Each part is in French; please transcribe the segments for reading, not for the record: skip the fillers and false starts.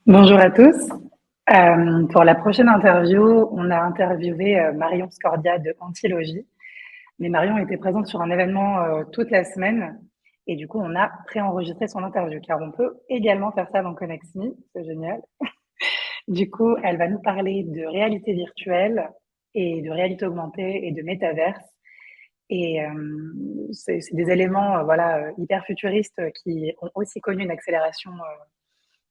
Bonjour à tous. Pour la prochaine interview, on a interviewé Marion Scordia de Antilogie. Mais Marion était présente sur un événement toute la semaine et du coup, on a préenregistré son interview car on peut également faire ça dans ConnexMe, c'est génial. Du coup, elle va nous parler de réalité virtuelle et de réalité augmentée et de métaverse. Et c'est des éléments voilà, hyper futuristes qui ont aussi connu une accélération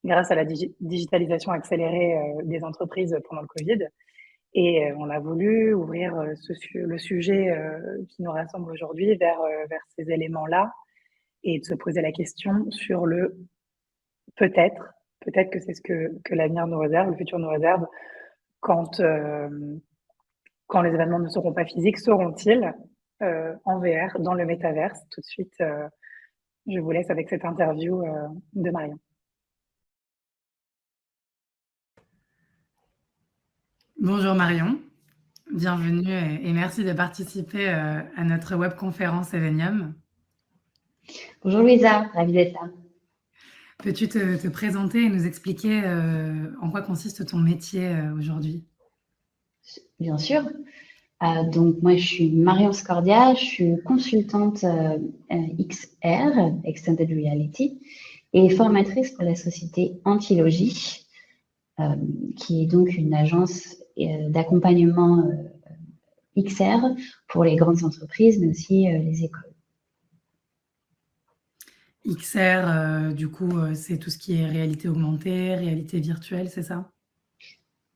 grâce à la digitalisation accélérée des entreprises pendant le Covid. Et on a voulu ouvrir le sujet qui nous rassemble aujourd'hui vers ces éléments-là et de se poser la question sur le peut-être, peut-être que c'est ce que l'avenir nous réserve, le futur nous réserve, quand, quand les événements ne seront pas physiques, seront-ils en VR, dans le métaverse. Tout de suite, je vous laisse avec cette interview de Marion. Bonjour Marion, bienvenue et merci de participer à notre webconférence Evenium. Bonjour Louisa, ravie d'être là. Peux-tu te présenter et nous expliquer en quoi consiste ton métier aujourd'hui? Bien sûr. Donc moi je suis Marion Scordia, je suis consultante XR, Extended Reality, et formatrice pour la société Antilogie, qui est donc une agence d'accompagnement XR pour les grandes entreprises, mais aussi les écoles. XR, du coup, c'est tout ce qui est réalité augmentée, réalité virtuelle, c'est ça?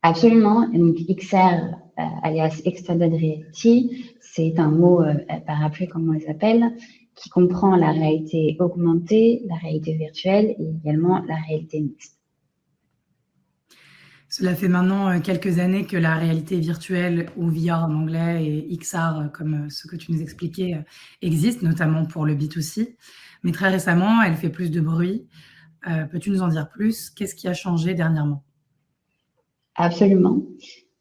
Absolument. Et donc XR, alias Extended Reality, c'est un mot parapluie, comme on les appelle, qui comprend la réalité augmentée, la réalité virtuelle et également la réalité mixte. Cela fait maintenant quelques années que la réalité virtuelle, ou VR en anglais, et XR, comme ce que tu nous expliquais, existe, notamment pour le B2C. Mais très récemment, elle fait plus de bruit. Peux-tu nous en dire plus? Qu'est-ce qui a changé dernièrement? Absolument.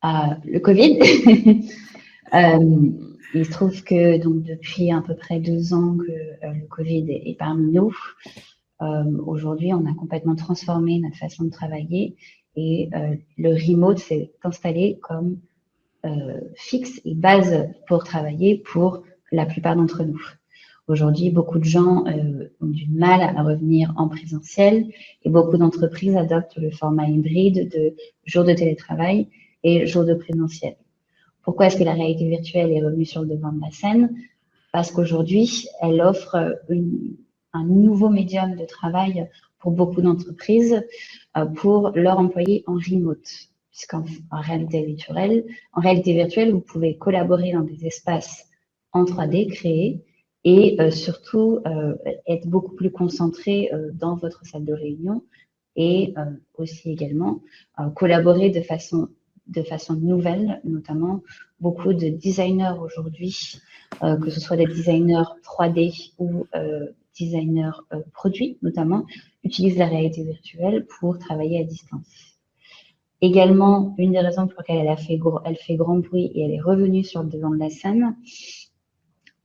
Le Covid. Il se trouve que donc, depuis à peu près 2 ans que le Covid est parmi nous, aujourd'hui, on a complètement transformé notre façon de travailler et le remote s'est installé comme fixe et base pour travailler pour la plupart d'entre nous. Aujourd'hui, beaucoup de gens ont du mal à revenir en présentiel et beaucoup d'entreprises adoptent le format hybride de jours de télétravail et jours de présentiel. Pourquoi est-ce que la réalité virtuelle est revenue sur le devant de la scène? Parce qu'aujourd'hui, elle offre un nouveau médium de travail pour beaucoup d'entreprises pour leurs employés en remote. Puisqu'en réalité virtuelle, vous pouvez collaborer dans des espaces en 3D créés et surtout être beaucoup plus concentré dans votre salle de réunion et aussi également collaborer de façon nouvelle, notamment beaucoup de designers aujourd'hui, que ce soit des designers 3D ou designers produits notamment, utilisent la réalité virtuelle pour travailler à distance. Également, une des raisons pour lesquelles elle fait grand bruit et elle est revenue sur le devant de la scène,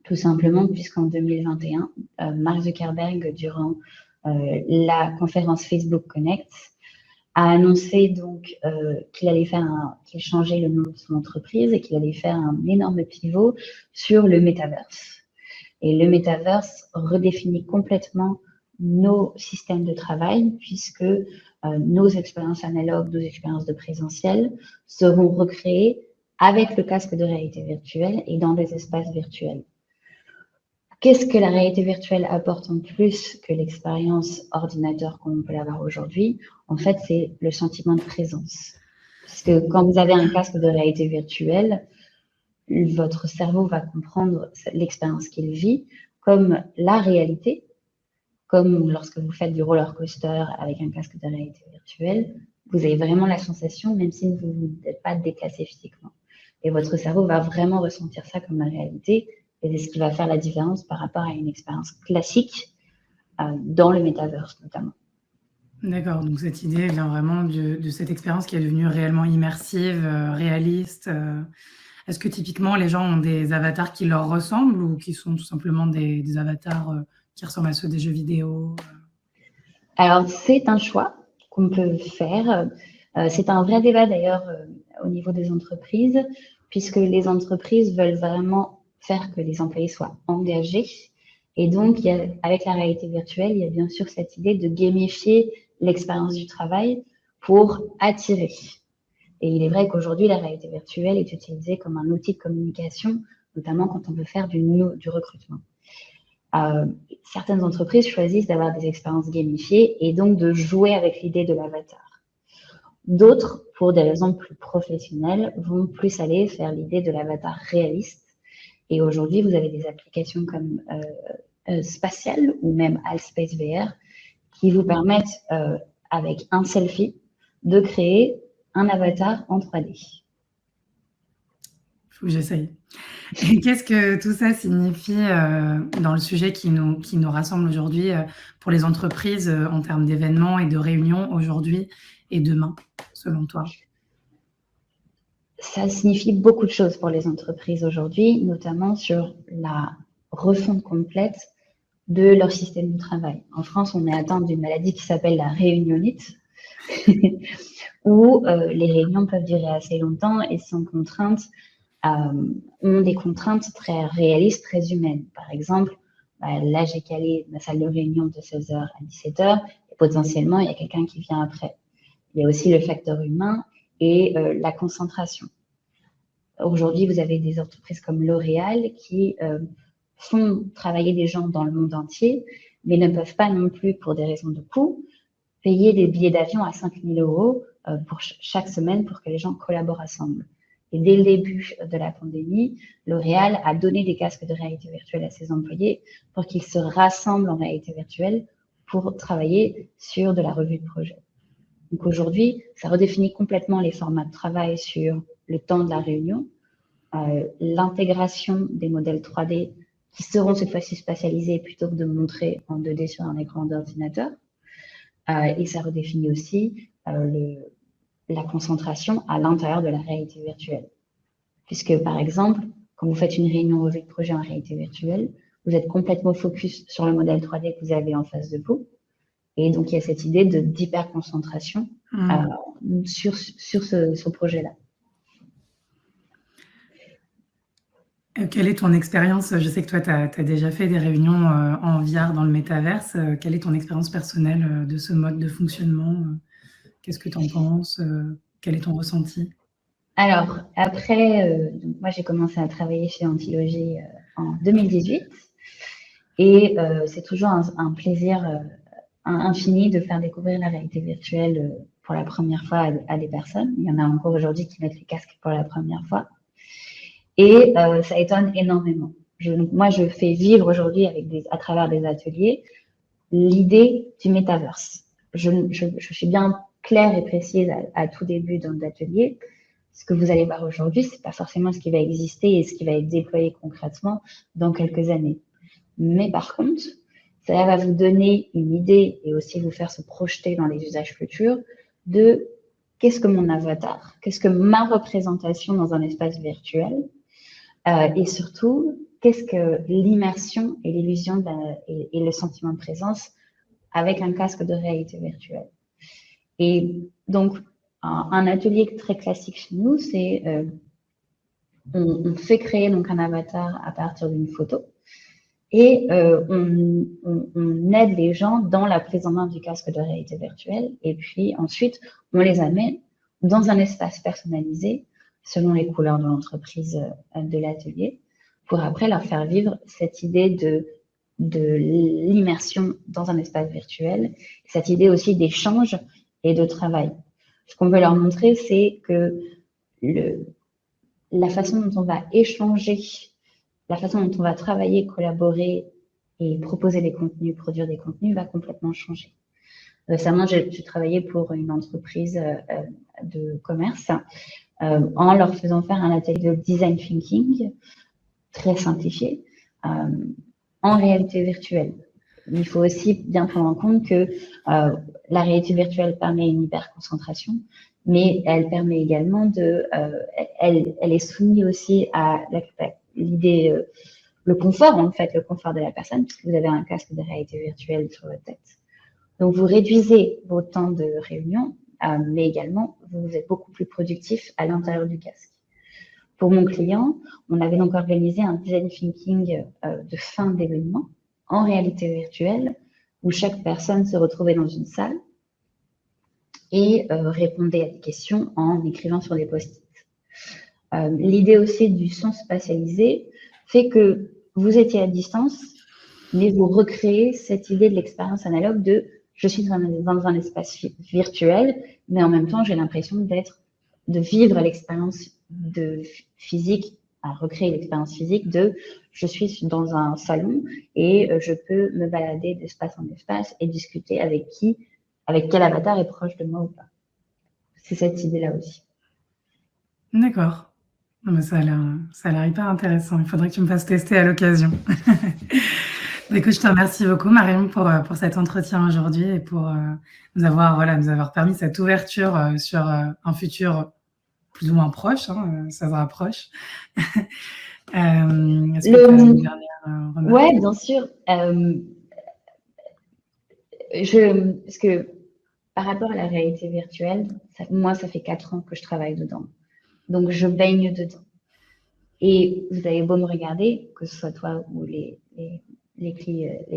tout simplement puisqu'en 2021, Mark Zuckerberg, durant la conférence Facebook Connect, a annoncé donc qu'il changeait le nom de son entreprise et qu'il allait faire un énorme pivot sur le métaverse. Et le métaverse redéfinit complètement nos systèmes de travail puisque nos expériences analogues, nos expériences de présentiel seront recréées avec le casque de réalité virtuelle et dans des espaces virtuels. Qu'est-ce que la réalité virtuelle apporte en plus que l'expérience ordinateur comme on peut l'avoir aujourd'hui? En fait, c'est le sentiment de présence. Puisque quand vous avez un casque de réalité virtuelle, votre cerveau va comprendre l'expérience qu'il vit comme la réalité, comme lorsque vous faites du roller coaster avec un casque de réalité virtuelle, vous avez vraiment la sensation, même si vous n'êtes pas déplacé physiquement. Et votre cerveau va vraiment ressentir ça comme la réalité. Et c'est ce qui va faire la différence par rapport à une expérience classique dans le métaverse notamment. D'accord, donc cette idée vient vraiment de cette expérience qui est devenue réellement immersive, réaliste. Est-ce que typiquement les gens ont des avatars qui leur ressemblent ou qui sont tout simplement des avatars qui ressemblent à ceux des jeux vidéo? Alors c'est un choix. qu'on peut faire. C'est un vrai débat d'ailleurs au niveau des entreprises, puisque les entreprises veulent vraiment faire que les employés soient engagés. Et donc, avec la réalité virtuelle, il y a bien sûr cette idée de gamifier l'expérience du travail pour attirer. Et il est vrai qu'aujourd'hui, la réalité virtuelle est utilisée comme un outil de communication, notamment quand on veut faire du recrutement. Certaines entreprises choisissent d'avoir des expériences gamifiées et donc de jouer avec l'idée de l'avatar. D'autres, pour des raisons plus professionnelles, vont plus aller vers l'idée de l'avatar réaliste. Et aujourd'hui, vous avez des applications comme Spatial ou même Alspace VR qui vous permettent, avec un selfie, de créer un avatar en 3D. Faut que j'essaye. Et qu'est-ce que tout ça signifie dans le sujet qui nous rassemble aujourd'hui pour les entreprises en termes d'événements et de réunions aujourd'hui et demain, selon toi? Ça signifie beaucoup de choses pour les entreprises aujourd'hui, notamment sur la refonte complète de leur système de travail. En France, on est atteint d'une maladie qui s'appelle la réunionite, où les réunions peuvent durer assez longtemps et sont contraintes, ont des contraintes très réalistes, très humaines. Par exemple, là, j'ai calé ma salle de réunion de 16h à 17h et potentiellement, il y a quelqu'un qui vient après. Il y a aussi le facteur humain et la concentration. Aujourd'hui, vous avez des entreprises comme L'Oréal qui font travailler des gens dans le monde entier, mais ne peuvent pas non plus, pour des raisons de coût, payer des billets d'avion à 5 000 € pour chaque semaine pour que les gens collaborent ensemble. Et dès le début de la pandémie, L'Oréal a donné des casques de réalité virtuelle à ses employés pour qu'ils se rassemblent en réalité virtuelle pour travailler sur de la revue de projet. Donc aujourd'hui, ça redéfinit complètement les formats de travail sur le temps de la réunion, l'intégration des modèles 3D qui seront cette fois-ci spatialisés plutôt que de montrer en 2D sur un écran d'ordinateur. Et ça redéfinit aussi la concentration à l'intérieur de la réalité virtuelle. Puisque, par exemple, quand vous faites une réunion revue de projet en réalité virtuelle, vous êtes complètement focus sur le modèle 3D que vous avez en face de vous. Et donc, il y a cette idée d'hyper-concentration sur ce projet-là. Quelle est ton expérience? Je sais que toi, tu as déjà fait des réunions en VR dans le métaverse. Quelle est ton expérience personnelle de ce mode de fonctionnement? Qu'est-ce que tu en penses? Quel est ton ressenti? Alors, après, donc moi, j'ai commencé à travailler chez Antilogie en 2018. Et c'est toujours un plaisir infini de faire découvrir la réalité virtuelle pour la première fois à des personnes. Il y en a encore aujourd'hui qui mettent les casques pour la première fois. Et ça étonne énormément. Moi, je fais vivre aujourd'hui à travers des ateliers l'idée du métaverse. Je suis bien claire et précise à tout début dans l'atelier. Ce que vous allez voir aujourd'hui, c'est pas forcément ce qui va exister et ce qui va être déployé concrètement dans quelques années. Mais par contre, ça va vous donner une idée et aussi vous faire se projeter dans les usages futurs de qu'est-ce que mon avatar, qu'est-ce que ma représentation dans un espace virtuel, et surtout, qu'est-ce que l'immersion et l'illusion et le sentiment de présence avec un casque de réalité virtuelle. Et donc, un atelier très classique chez nous, c'est on fait créer donc un avatar à partir d'une photo et on aide les gens dans la prise en main du casque de réalité virtuelle et puis ensuite, on les amène dans un espace personnalisé selon les couleurs de l'entreprise de l'atelier, pour après leur faire vivre cette idée de l'immersion dans un espace virtuel, cette idée aussi d'échange et de travail. Ce qu'on veut leur montrer, c'est que la façon dont on va échanger, la façon dont on va travailler, collaborer et proposer des contenus, produire des contenus va complètement changer. Récemment, j'ai travaillé pour une entreprise de commerce en leur faisant faire un atelier de design thinking très simplifié en réalité virtuelle. Il faut aussi bien prendre en compte que la réalité virtuelle permet une hyper-concentration, mais elle permet également elle est soumise aussi à l'idée, le confort en fait, le confort de la personne, puisque vous avez un casque de réalité virtuelle sur votre tête. Donc, vous réduisez vos temps de réunion, mais également, vous êtes beaucoup plus productif à l'intérieur du casque. Pour mon client, on avait donc organisé un design thinking de fin d'événement en réalité virtuelle, où chaque personne se retrouvait dans une salle et répondait à des questions en écrivant sur des post-it. L'idée aussi du son spatialisé fait que vous étiez à distance, mais vous recréez cette idée de l'expérience analogue de je suis dans un espace virtuel, mais en même temps, j'ai l'impression de vivre l'expérience physique, à recréer l'expérience physique de je suis dans un salon et je peux me balader d'espace en espace et discuter avec quel avatar est proche de moi ou pas. C'est cette idée-là aussi. D'accord. Ça a l'air hyper intéressant. Il faudrait que tu me fasses tester à l'occasion. Écoute, je te remercie beaucoup, Marion, pour cet entretien aujourd'hui et pour nous avoir permis cette ouverture sur un futur plus ou moins proche, hein, ça se rapproche. Est-ce que tu as une dernière remarque? Ouais, bien sûr. Parce que par rapport à la réalité virtuelle, moi, ça fait 4 ans que je travaille dedans. Donc, je baigne dedans. Et vous avez beau me regarder, que ce soit toi ou les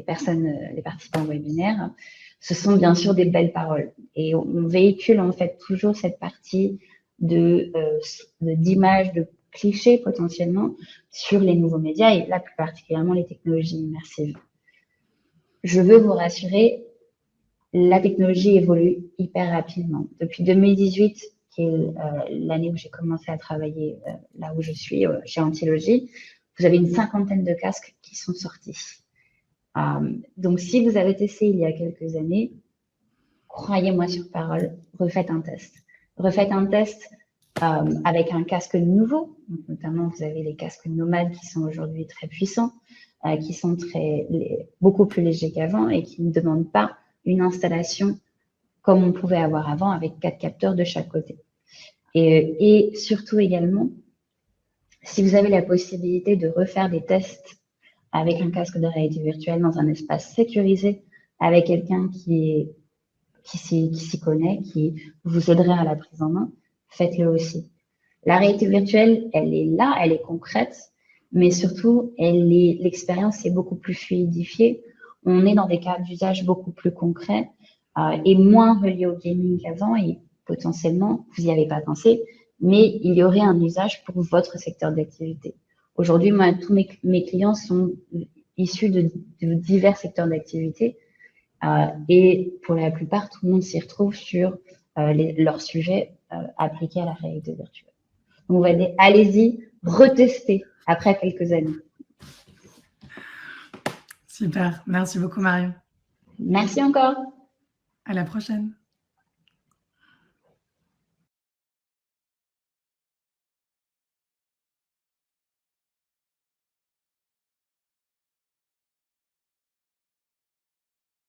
personnes, les participants au webinaire, ce sont bien sûr des belles paroles. Et on véhicule en fait toujours cette partie d'images, de clichés potentiellement sur les nouveaux médias et là plus particulièrement les technologies immersives. Je veux vous rassurer, la technologie évolue hyper rapidement. Depuis 2018, qui est l'année où j'ai commencé à travailler là où je suis, chez Antilogie, vous avez une 50aine de casques qui sont sortis. Donc, si vous avez testé il y a quelques années, croyez-moi sur parole, refaites un test. Refaites un test avec un casque nouveau. Donc, notamment, vous avez les casques nomades qui sont aujourd'hui très puissants, qui sont beaucoup plus légers qu'avant et qui ne demandent pas une installation comme on pouvait avoir avant avec 4 capteurs de chaque côté. Et surtout également, si vous avez la possibilité de refaire des tests avec un casque de réalité virtuelle dans un espace sécurisé, avec quelqu'un qui s'y connaît, qui vous aiderait à la prise en main, faites-le aussi. La réalité virtuelle, elle est là, elle est concrète, mais surtout, l'expérience est beaucoup plus fluidifiée. On est dans des cas d'usage beaucoup plus concrets et moins reliés au gaming qu'avant et potentiellement, vous n'y avez pas pensé, mais il y aurait un usage pour votre secteur d'activité. Aujourd'hui, moi, tous mes clients sont issus de divers secteurs d'activité et pour la plupart, tout le monde s'y retrouve sur leurs sujets appliqués à la réalité virtuelle. Donc, on va dire, allez-y, retestez après quelques années. Super, merci beaucoup Marion. Merci encore. À la prochaine.